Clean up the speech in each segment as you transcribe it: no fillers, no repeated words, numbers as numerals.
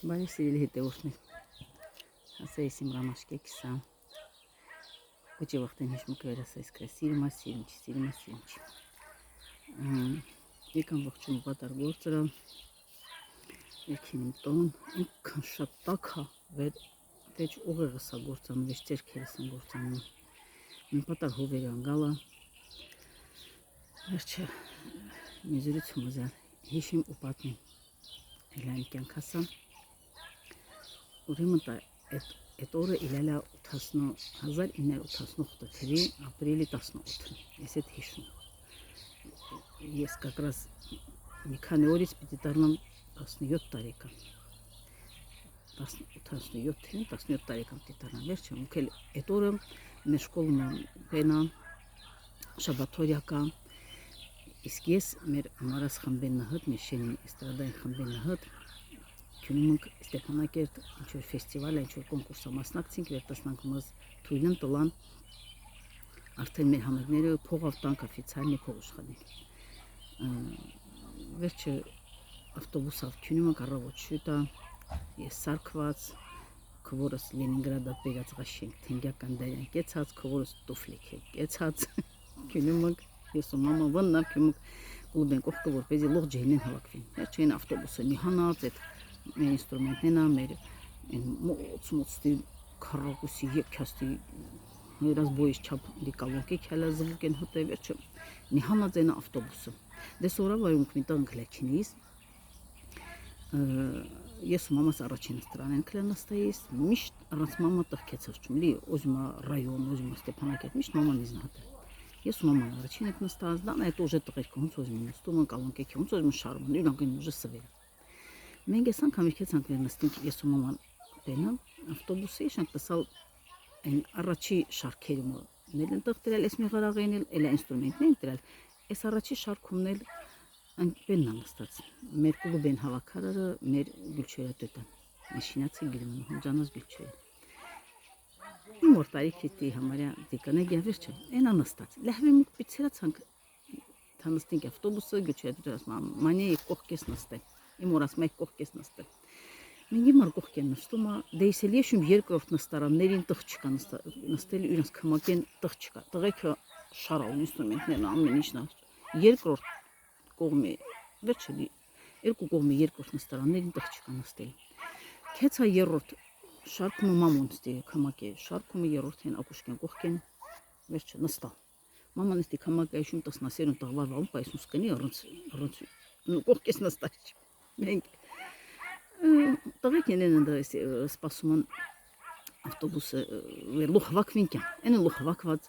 Բարի սիրելի հետևորդներ, ասես իմ ռամաշկե կիսա, ուջի վաղտեն հիշմուկ վերասայս կրե, սիրիմա, եկան ողջում պատար գործրը, երկին իմ տոն, ինքան շատ տակա, վեջ ուղեղս է գործանում, վեջ ծերքերս են գործանում, իմ պատար հովերի անգալը, վերջը մի զրուցում ուզալ, հիշիմ ու պատմին, էլանի կյանքասա, Ուրեմն այդ օրը իլալա 1988 թվի ապրիլի 18-ը, ես այդ հիշում, ես как раз մի քանի օրից պիտի դառնամ 17 տարեկան, 87 թվին 17 տարեկան պիտի դառնամ, վերջը, մուքել այդ օրը մեր շկոլում բենա, շաբաթորյակա, իսկ ես մեր ամարած խմբենը հըտ, մեր շենին էստրադային խմբենը հըտ, Քյունիմունք Ստեփանակերտ ինչ-որ ֆեստիվալ, ինչ-որ կոնկուրսա մասնակցինք, վերտասնանք մզ թույլն տլան, արդեն մեր համերները փողավ տանք օֆիցիալնի փող ուշխանենք։ Վերջը ավտոբուսով Քյունիմունք առավոտ շուտա, ես սարքված, քվորս Լենինգրադա բերած ղաշենք, թենգյական դարյան կեցած, քվորս տուֆլիկ է կեցած, Քյունիմունք, ես ու մամա վննավ, Քյունիմունք կլուբեն կողքը, որպեսզի լող ջեհնեն հավաքվին։ Վերջը այն ավտոբուսը նիհանած, մեր ինստրումենտներն ա, մեր մոց-մոցտի քարակուսի եկյաստի հերազբոյից չապ դիկալոնքի քյալա զվուկ են հտե վերջը նիհանած այն ավտոբուսը։ Դե սորավայում կմիտան գլաչինիս, ես ու մամաս առաջին ստրան են կլանաստայիս, միշտ առանց մամա տղկեցած չում, լի ոզմա ռայոն, ոզմա Ստեփանակերտ, միշտ մաման իզնահատը։ Ես ու մաման առաջին եք նստած, դան այդ ուժը տղերքը ոնց ոզմա նստում են կալոնքեքի, ոնց ոզմա շարում, իրանք են ուժը սվերը։ Մենք ես անգամ եկեցանք վեր նստինք ես ու մաման բենալ, ավտոբուսի շանք տսալ այն առաջի շարքերում նել են տղտրել, ես մի ғարաղ էնել, էլա ինստրումենտն են տրել, ես առաջի շարքում նել այն բեննան նստած, մեր կլուբեն հավաքարարը, մեր գուլչերը տետան, մեշինացի գիրմն, հնջանած գուլչերը։ Իմ որ տարիքիթի համարյա դիկանե գավեր չեմ, են անստած, լահվի մուկ պիցերացանք, թա նստինք ավտոբուսը, գուլչերը տետած, մանյա եկ կողքես նստել, իմ որ ասում եք կողքես նստել։ Մենք իմ արկողք են նստում, դե իսել եշում երկրորդ նստարաններին տղ չկա նստել իրանց քմակեն տղ չկա, տղեքը շարալ ինստրումենտներն ամեն ինչն երկրորդ կողմի, վերջը երկու կողմի երկրորդ նստարաններին տղ չկա նստել։ Քեցա երրորդ շարքում մամոն ստի քմակե, շարքում երրորդ են ակուշկեն կողքեն, վերջը նստա։ Մաման ստի քմակը եշում տասնասերուն տղվար վաղում պայսուս կնի առանց կողքես նստած։ Մենք տղեկ են ընդրես սպասում են ավտոբուսը լուխ վակվինքյան, են լուխ վակված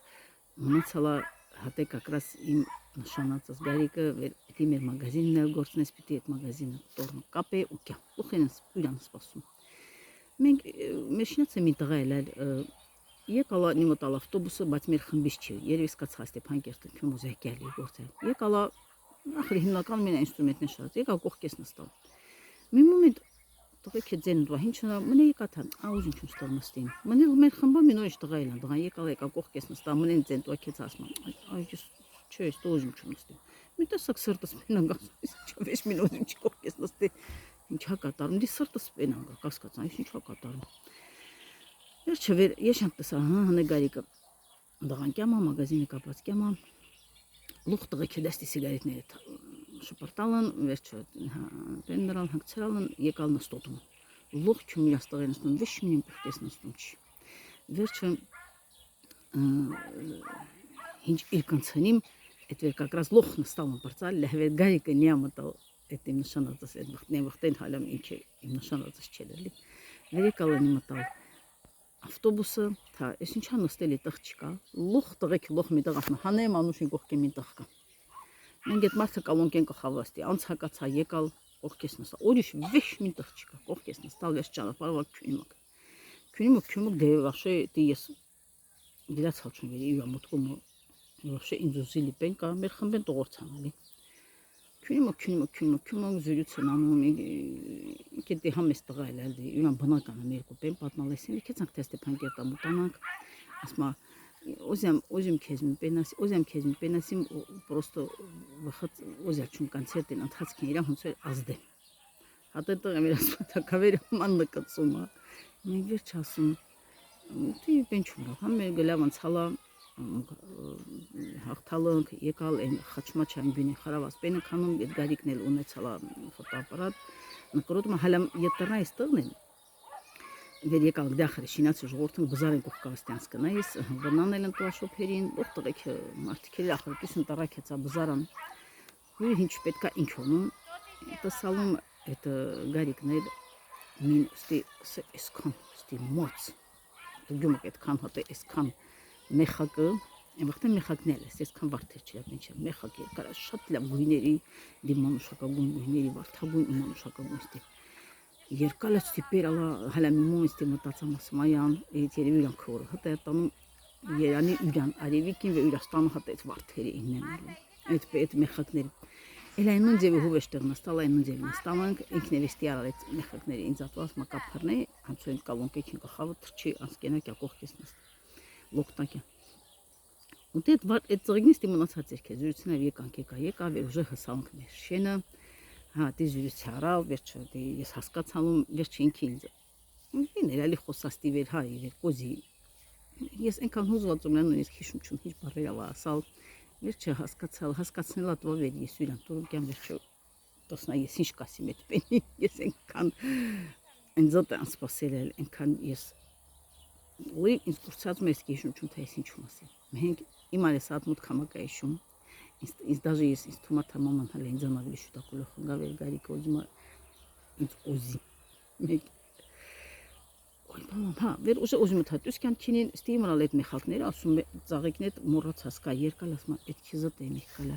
մնացալա հատե как раз իմ նշանածս գարիկը պիտի մեր մագազինն էլ գործնես, պիտի այդ մագազինը տորն կապե ու կյա, լուխ են իրան սպասում։ Մենք մեշինացը մի տղա էլ եկալա նիմոտալ ավտոբուսը, բայց մեր խմբից չի, երևի սկացա Ստեփանակերտը քյում ուզեկյալի գործել, եկալա ախր հիմնական մեր ինստրումենտն շատ, եկա կողքես նստալ։ Մի մոմենտ տղեկ է ձեն դվա, հինչնա, մնե եկաթան, ուզին չում ստալ նստին, մնե մեր խմբա մի նորիշ տղա էլան, դղան եկա կողքես նստալ, մնեն ձեն դվա կեց ասման, այս չէ, ես ուզին չում նստին, մի տեսակ սրտս պենան գասում, չավեշ մին ուզին չի կողքես նստի, ինչա կատարում, դի սրտս պենան գա, կասկացան, այս ինչա կատարում։ Վերջը վեր, ես շանք տեսա, հնե գարիկը, դղան կյամա, մագազինը կապած կյամա, լուխ տղեկ է դեստի սիգարետները շպրտալն, վերջը պենդրալ, հանգցրալն, եկալ նստոտում, լուխ չում իրաց տղեն նստում, վեշ մինին պղտես նստում չի, վերջը հինչ իրկանցանիմ, այդ վեր как раз լուխ նստալն պրծալ, լահվեր գարիկը նյամտալ, այդ իմ նշանածս, այդ վղտնեն վղտեն հալամ ինչ է, իմ նշանածս չելելի, վեր եկալն իմտալ, ավտոբուսը, թա, ես ինչա նստելի տղ չկա, լուխ տղեկ լուխ մի տղ ասում, հանեմ անուշին կողքի մին տղ կա։ Մենք այդ մարդը կալոնքեն կխավաստի, անցակացա եկալ կողքես նստալ, օրիշ վեշ մին տղ չկա, կողքես նստալ, վերջ ճանապարհ քյունիմակ դե վախշե դի ես գիլացալ չում վերի իրա մտքում վախշե ինձուզիլի պեն կա, մեր խմբեն տողորցանալի։ Քյունիմակ զրուցն անում, կետի համես տղա էլ դի իրան բնականը մեր կուպեն պատմալեսին, եկեցանք թե Ստեփանակերտ ամուտանանք, ասմա Озим քեզ մի պենասիմ просто выход озյալ չում կոնցերտին ընթացքին իրա հոնց էր ազդե։ հատե տղեմ իր ասում թակավերի ման նկծում է։ Մենք վերջ ասում դի բենչում հա մեր գլավան ցալա հաղթալանք եկալ են խաչմաչան բինի խարավաս բենը քանում այդ գարիկն էլ ունեցալա ֆոտոապարատ նկրոտում հալամ յետռնա իստղն վեր եկալ դախր շինացու ժողովրդին բզարեն կողքավստյանց կնայիս բնանել են տուաշոփերին օխտղեք մարտիկել ախրտություն տարակեցա բզարան ու ինչ պետքա ինքոնում տասալում այդ գարիկներ մին ստի էսքան ստի մոց դու այդքան հատե էսքան մեխակը Այնտեղ մեխակներ է, այսքան վարդեր չլավ ինչ է, մեխակ երկար շատ լավ գույների, դիմանուշակագույն գույների, վարդագույն իմանուշակագույն ստի։ Երկալը ստիպեր ալա հալամիմում ստի մտածամ ասմայան, այդ երևի իրանք խորը, հտա տանում Երանի ուրան, արևիկին ու Իրաստանը հտա այդ վարդերը իննեն։ Այդ մեխակները։ Էլ այն նույն ձևի հուվեշ տեղնստալ, այն նույն ձևի նստանանք, ինքներստի արալ այդ մեխակները ինձ ատված մակապարնե, հանցույն կալոնք եկին կխավը թրչի անսկենակ ակողքես նստ։ Լոկտակը Вот это ծրիգնիստի մնացած էր քեզ զրուցնավ եկա վեր ուժը հսանք մեր շենը հա դի զրուցարավ վերջը դի ես հասկացալում վերջը ինքի ինձ իներալի խոսաստի վեր հա վեր կոզի ես այնքան հուզված եմ նույնիսկ հիշում չուն հիշ բարերալ ասալ վերջը հասկացնելա տո վեր ես իրան տուրկյան վերջը տոսնա ես ինչ կասիմ այդ պենի ես այնքան ինձ անսպասել այնքան ես ու ինձ կուրցած մեզ հիշում չուն թե ես ինչ մասի մենք Իմարը սատ մոտ կամակայշում ինձ даже ես ինձ թումա թամաման հալը ինձ անավելի շուտակոլը խնգավեր գարիկը ոզիմա ինձ օզի մեկ Ой, բալան, հա, վեր ուժը ոզիմը թատուսկյան քինին ստի իմարալ այդ մեխակները ասում ծաղիկն այդ մորացած կա երկալ ասում այդ քիզը տեմիք կալա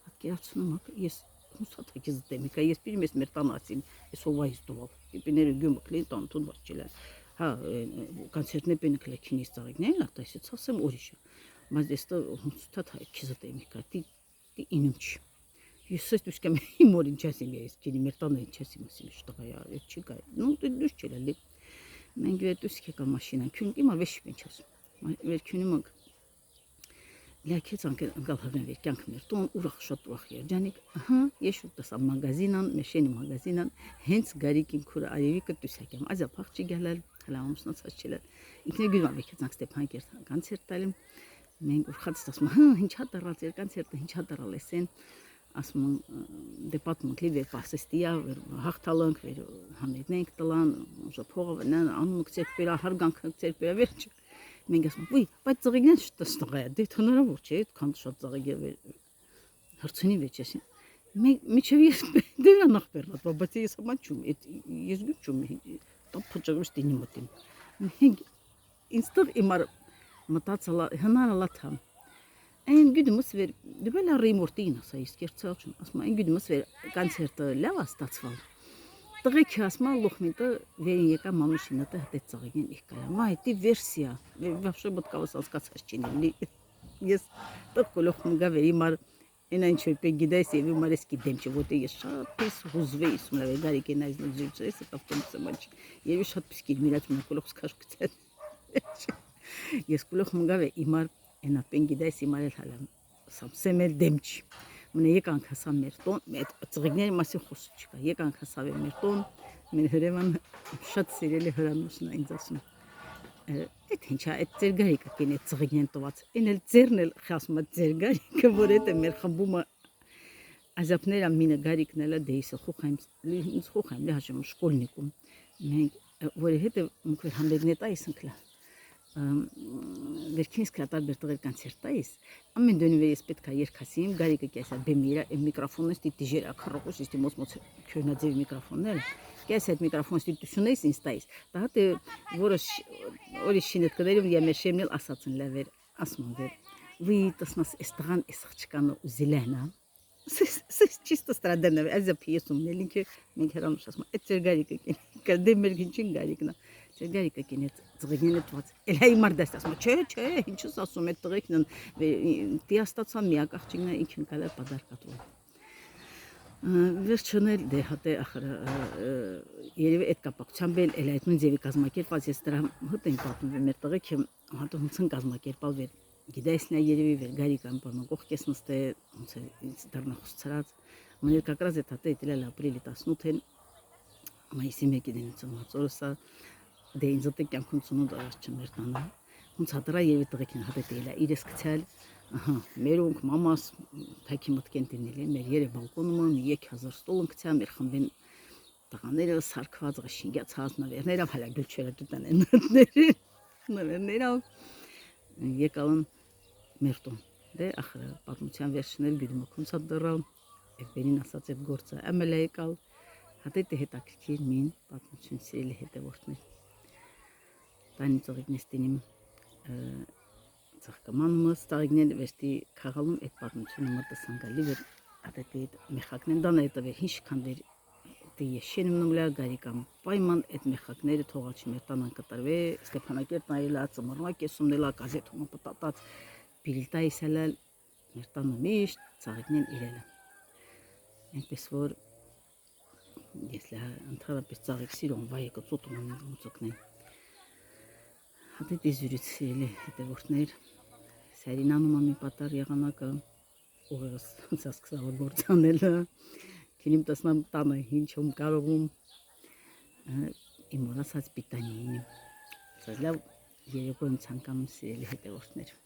հատկերացնում ես հուսատ քիզը տեմիկա ես պիրում ես մեր տանացին ես ովայից դուալ պիները գյումը կլին տան տուն վարչելա հա կոնցերտներ պենքլե քինիս ծաղիկներն ա տասի ցասեմ օրիշը Բայց դեստը հուսtat քիզը տեմիկա դի ինումչ ես ես կեմ իմոր ինչասիմ ես քինի մեր տանը ինչասիմ ասիմ շտղայա այդ չի գա նու դուս չելալի մենք դուս կեկա մաշինան քուն իմա վեշ պենչաս վեր քունիմը լակեց անգալ հավեն վեր կյանք մեր տոն ուրախ շատ ուրախ երջանիկ ահա ես ուտասա մագազինան մեշենի մագազինան հենց գարիկին քուրը արևիկը դուսակեմ ազա փախչի գալալ հլամուսնացած չելալ ինքնե գյուղան վեկեց անգ Ստեփան կոնցերտ տալեմ Մենք ուրախած ասում հա ինչա դարած էր կոնցերտը ինչա դարալ էսեն ասում դեպատմունքի վեր պասեստիա վեր հաղթալանք վեր համերնենք տլան ժփողովնան անմուքցեք բերա հարգանքցեք բերա վերջ մենք ասում ոյ բայց ծղիգնեն շտստղա դե հնարավոր չէ այդքան շատ ծղիգ է հրցունի վեճ էսին միչև ես դե նախբերլա բայց ես համաչում ես գուչում տոփճոստի նիմոտին մենք ինստր իմար մտածալա հնարալա թամ այն գյուդմս վեր դուբելա ռիմորտին ասա իսկ երցաղ ասում այն գյուդմս վեր կոնցերտը լավ ստացվալ տղեկ ասма լոխմիտը վերին եկա մամուշինը դե ծաղին եկա մայ դի վերսիա вообще բտկավս ասկացած չինի ես տկոլոխ մգավերի մար այն ինչ պե գիդես եւ մարեսկի դեմչը ոտե ես շատ պես հուզվեի սումլա գարիկի նայզ նուզուց տապտոմս մաչ եւ շատ պիսկի միրած մկոլոխ սկաշկցած Ես կուլող մգավ է իմար ենա պենգիդայս իմարել հալամ սամսեմել դեմչ մնե եկանք հասամ մեր տոն ծղիգների մասի խոս չկա եկանք հասավ է մեր տոն մեր հրևան շատ սիրելի հրանուսն ինձ ասում այդ ինչա այդ ձեր գարիկը կին է ծղիգնեն տված այն էլ ձերն էլ խասում է ձեր գարիկը որ այդ է մեր խմբումը ազապները մինը գարիկն էլ դեիսը խոխայմ լիհաշում շկոլնիկում մենք որի հետը մուքվեր համբերնետա իսնքլա Վերքինս կրատար բերտղեր կոնցերտայիս ամեն դոնիվե ես պետք է երկասիմ գարիկը կեսա բեմիրա միկրոֆոնը ստի դիժերա քրոկուս ստի մոց քյուրնաձև միկրոֆոններ կես այդ միկրոֆոն ստի դուսունեիս ինստայիս դա դե որը օրի շինետ կդերում я մերշեմնել ասացն լավեր ասում վեր вы տասնաս էստղան էսղճկանը ուզիլենա Սես чисто страдальная аза пьесу мне линки մենք հրանուշ ասում այդ ձեր գարիկը կդե մեր գինչին գարիկնա ձեր գարիկը կինետ ծղիգնին տված էլ հայ մարդաս ասում չէ ինչս ասում այդ տղեկն դիաստացա միակ աղջիկն է ինքն կալա պադարկատու վերջնել դե հատե ախր երևի այդ կապակցությամբ էլ այդ նույն ձևի կազմակերպած ես դրա հոտ են պատմում մեր տղեկը հատը ոնց կազմակերպալ վեր Գիտեսնա երևի վեր գարիկան բանա կողքես նստե ոնց է դառնա խոսցրած մներ կակրած է տատե դիլալ ապրիլի 18-ին մայիսի 1-ին ծնված օրսա դե ինձ դե կյանքում ծնունդ առաջ չմեր տանը ոնց հատրա եւ տղեկին հատետելա իրես գցալ ահա մերոնք մամաս թակի մտքեն դինելի մեր երե բալկոնում 3000 ստոլ գցա մեր խմբին տղաները սարկված շինգյաց հասնավերներով հələ գլչերը դտան են նվերներով եկալն մեր տուն դե ախր պատմության վերջներ գյումքունց դրա եւ բերին ասած այդ գործը ամելա եկալ հատետի հետաքրքիր մին պատմություն սիրելի հետևորդներ տանի ծողիկնեստինիմ Ծաղկամանումս տաղիգնել վեստի կաղալում այդ պատմությունը մտսանգալի վեր ատետի մեխակնեն դան այդ վեր հինչ քանդեր դե եշենում նմլա գարի կամ պայման այդ մեխակները թողաչի մեր տանան կտրվե Ստեփանակերտ նայելա ծմռնա կեսումնելա գազետում պատտած բիլտա իսելալ մեր տանը միշտ ծաղիգնեն իրելը այնպես որ ես լա ընդհանրապես ծաղիկ սիրում վայ կծոտում են մուծուկնեն Հատետի զյուրիցելի հետևորդներ Սարինանում ամի պատար եղանակը ուղեղս սկսավ գործանելը քինիմ տեսնամ տանը ինչում կարողում իմ մորացած պիտանին սազլավ երեկոյն ցանկանում սիրելի հետևորդներ